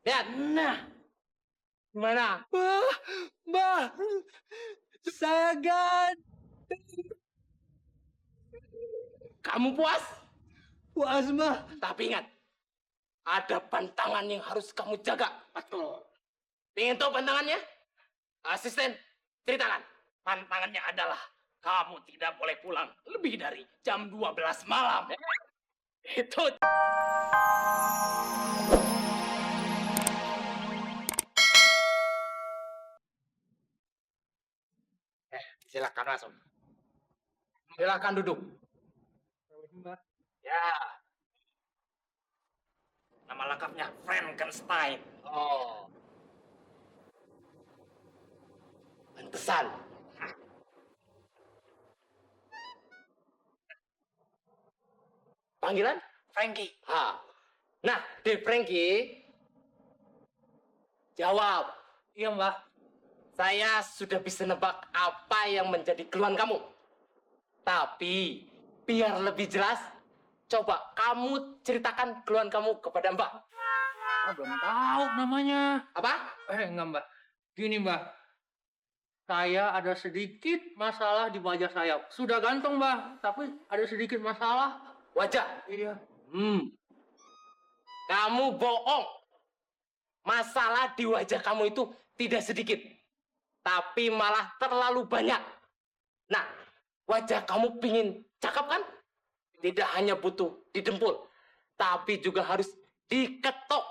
Lihat. Nah, gimana? Mbah, saya Kamu puas? puas, Mbah. Tapi ingat, ada pantangan yang harus kamu jaga. Betul. Ingin tahu pantangannya? Asisten, ceritakan. Pantangannya adalah kamu tidak boleh pulang lebih dari jam 12 malam. Itu. Silakan masuk. Silakan duduk. Ya. Nama lengkapnya Frankenstein. Oh. Pantesan. Panggilan? Frankie. Nah, di Frankie, jawab. Iya, Mbah. Saya sudah bisa nebak apa yang menjadi keluhan kamu. Tapi, biar lebih jelas, coba kamu ceritakan keluhan kamu kepada Mbak. Belum tahu namanya. Apa? Enggak, Mbah. Gini, Mbah. Saya ada sedikit masalah di wajah saya. Sudah ganteng, Mbah, tapi ada sedikit masalah. Wajah? Iya. Kamu bohong. Masalah di wajah kamu itu tidak sedikit. Tapi malah terlalu banyak. Nah, wajah kamu pingin cakep kan? Tidak hanya butuh didempul, tapi juga harus diketok.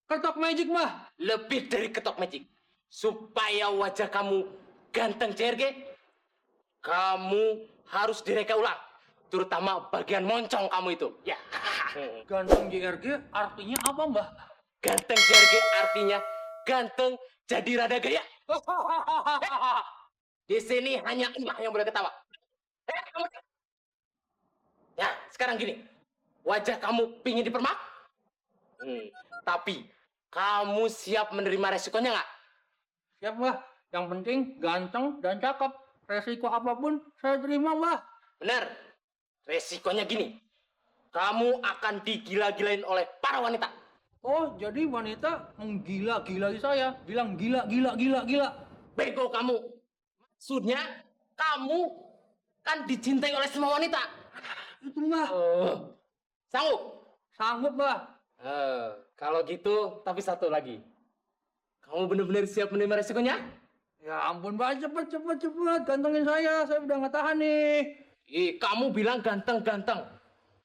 Ketok magic, Mbah. Lebih dari ketok magic. Supaya wajah kamu ganteng JRG, kamu harus direka ulang. Terutama bagian moncong kamu itu. Ya. Ganteng JRG artinya apa, Mbah? Ganteng JRG artinya ganteng jadi rada gaya. Di sini hanya Mbah yang boleh ketawa. Kamu. Ya, sekarang gini. Wajah kamu pingin dipermak? Tapi, kamu siap menerima resikonya nggak? Siap, Mbah. Yang penting ganteng dan cakep. Resiko apapun saya terima, Mbah. Benar. Resikonya gini. Kamu akan digila-gilain oleh para wanita. Oh, jadi wanita menggila-gilai saya. Bilang gila, gila, gila, gila. Bego kamu. Maksudnya, kamu kan dicintai oleh semua wanita. Itu, Mbah. Sanggup? Sanggup, Mbah. Kalau gitu, tapi satu lagi. Kamu benar-benar siap menerima resikonya? Ya ampun, Mbah. Cepet. Gantengin saya. Saya udah nggak tahan nih. Kamu bilang ganteng-ganteng.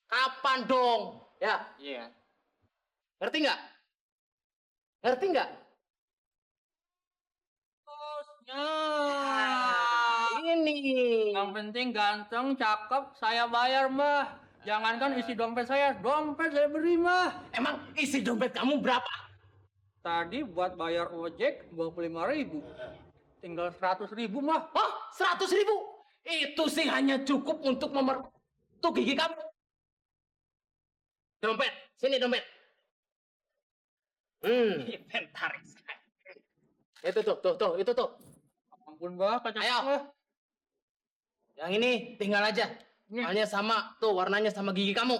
Kapan dong? Ya. Iya. Ngerti nggak? Ngerti nggak? Bosnya. Ini. Yang penting ganteng, cakep, saya bayar, Mbah. Jangankan isi dompet saya beri, Mbah. Emang isi dompet kamu berapa? Tadi buat bayar ojek 25.000. Tinggal 100.000, Mbah. Oh, 100.000? Itu sih hanya cukup untuk tuh gigi kamu. Dompet, sini dompet. Inventaris. Itu tuh, itu tuh. Ampun, Mbah, kacau. Ayo. Yang ini tinggal aja. Soalnya sama, tuh warnanya sama gigi kamu.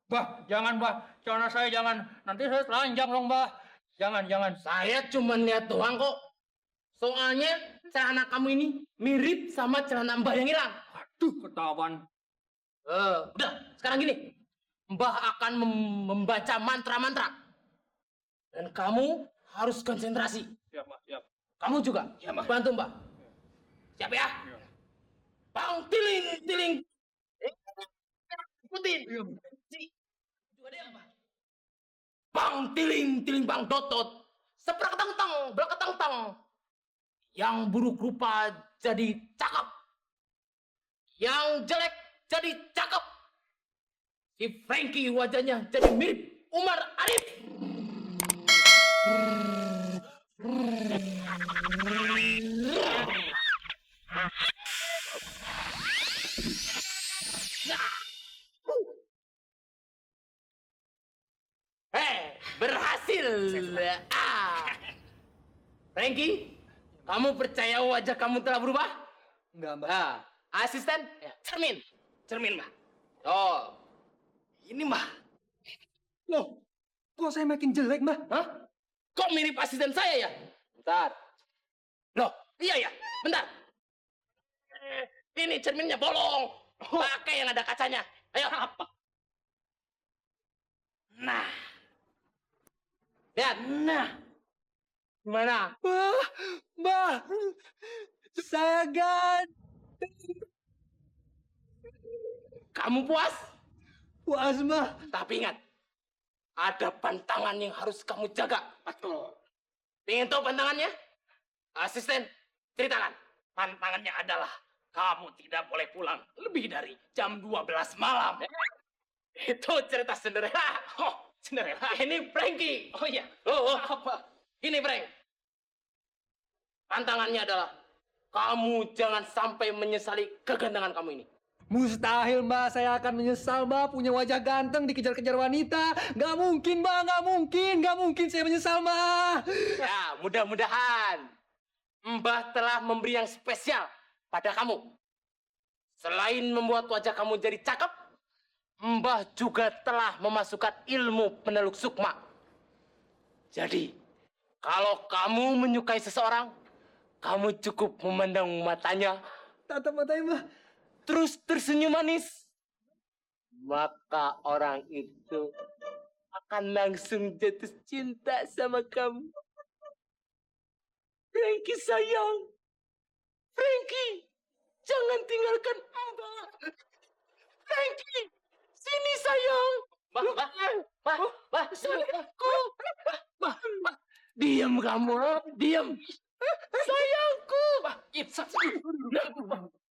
Mbah, jangan, Mbah. Celana saya jangan. Nanti saya telanjang dong, Mbah. Jangan. Saya cuma lihat doang kok. Soalnya celana kamu ini mirip sama celana Mbah yang hilang. Aduh, ketahuan. Udah, sekarang gini. Mbah akan membaca mantra-mantra. Dan kamu harus konsentrasi. Siap, Mbah, siap. Kamu juga bantu Mbah. Siap ya? Bang tiling. Ikutin. Juga dia Mbah. Bang tiling bang totot. Seprak tang, belak tang. Yang buruk rupa jadi cakep. Yang jelek jadi cakep. Si Frankie wajahnya jadi mirip Umar Arif. Berhasil. Frankie, kamu percaya wajah kamu telah berubah? Enggak, Mbah. Asisten, cermin, Mbah. Oh, ini Mbah. Loh, kok saya makin jelek, Mbah? Hah? Kok mirip asisten saya ya? Bentar. Loh, iya ya, bentar. Ini cerminnya bolong. Pakai yang ada kacanya. Ayo. Apa? Nah. Lihat. Nah. Gimana? Mbah, saya Kamu puas? puas, Mbah. Tapi ingat, ada pantangan yang harus kamu jaga. Betul. Ingin tahu pantangannya? Asisten, ceritakan. Pantangannya adalah kamu tidak boleh pulang lebih dari jam 12 malam. Itu cerita Cinderella. Oh, Cinderella. Ini Frankie. Oh iya. Apa? Ini Frank. Pantangannya adalah kamu jangan sampai menyesali kegantengan kamu ini. Mustahil, Mbah. Saya akan menyesal, Mbah. Punya wajah ganteng dikejar-kejar wanita. Gak mungkin, Mbah. Gak mungkin. Gak mungkin saya menyesal, Mbah. Ya, mudah-mudahan Mbah telah memberi yang spesial pada kamu. Selain membuat wajah kamu jadi cakep, Mbah juga telah memasukkan ilmu peneluk sukma. Jadi, kalau kamu menyukai seseorang, kamu cukup memandang matanya, Tatap matanya, Mbah. terus tersenyum manis. Maka orang itu akan langsung jatuh cinta sama kamu. Frankie sayang. Frankie, jangan tinggalkan Mbah. Frankie, sini sayang. Sayangku. Diam kamu, diam. Sayangku.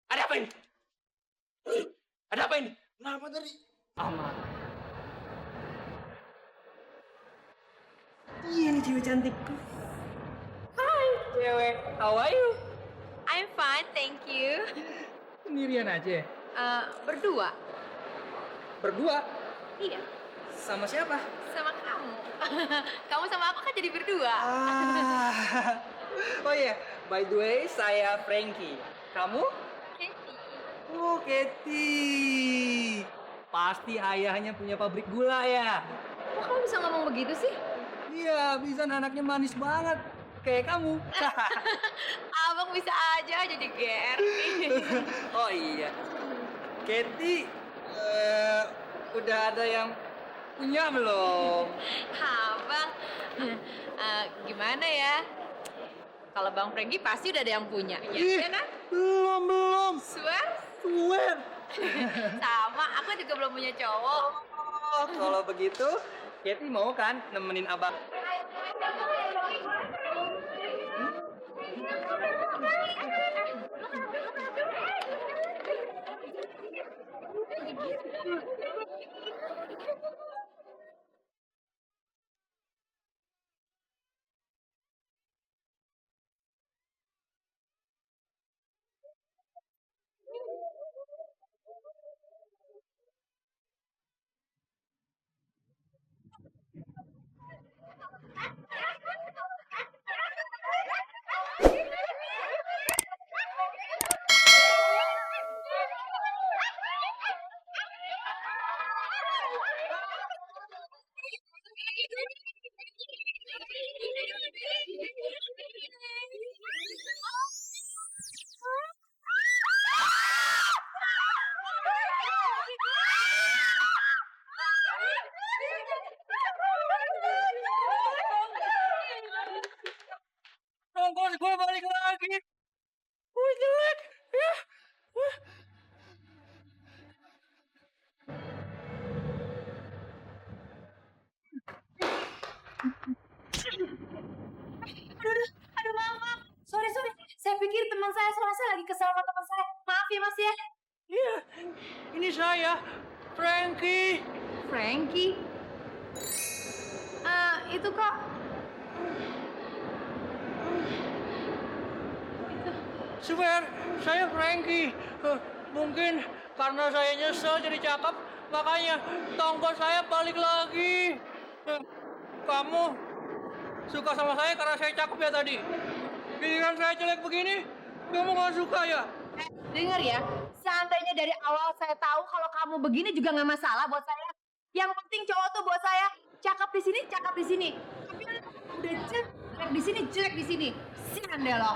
Ada apa ini? Ada apa ini? Kenapa tadi? Aman. Iya nih cewek cantik. Cewek, how are you? I'm fine, thank you. Sendirian aja. Berdua? Berdua? Iya, Sama siapa? sama kamu. Kamu sama aku kan jadi berdua. Oh iya, by the way, saya Frankie. Kamu? Katie. Oh, Katie. Pasti ayahnya punya pabrik gula ya? Kok kamu bisa ngomong begitu sih? Iya, bisa anaknya manis banget. Kayak kamu. Abang bisa aja jadi GR. Oh iya. Katie, udah ada yang punya belum? Abang, gimana ya? Kalau Bang Franky pasti udah ada yang punya, ya kan? Belum. Swear? Swear. Sama, aku juga belum punya cowok. Oh, kalau begitu, Katie mau kan nemenin abang? Ongkos gue balik lagi. Gue jelek. Ya. Aduh, maaf. Sorry. Saya pikir teman saya lagi kesal sama teman saya. Maaf ya, Mas ya. Iya, ini saya, Frankie. Frankie? Itu kok. Swear, saya Frankie. Mungkin karena saya nyesel jadi cakep, makanya tongkol saya balik lagi. Kamu suka sama saya karena saya cakep ya tadi? Giliran saya jelek begini, kamu gak suka ya? Dengar ya, seandainya dari awal saya tahu kalau kamu begini juga nggak masalah buat saya. Yang penting cowok tuh buat saya cakep di sini, cakep di sini. Tapi udah jelek di sini, jelek di sini. Sian deh lo.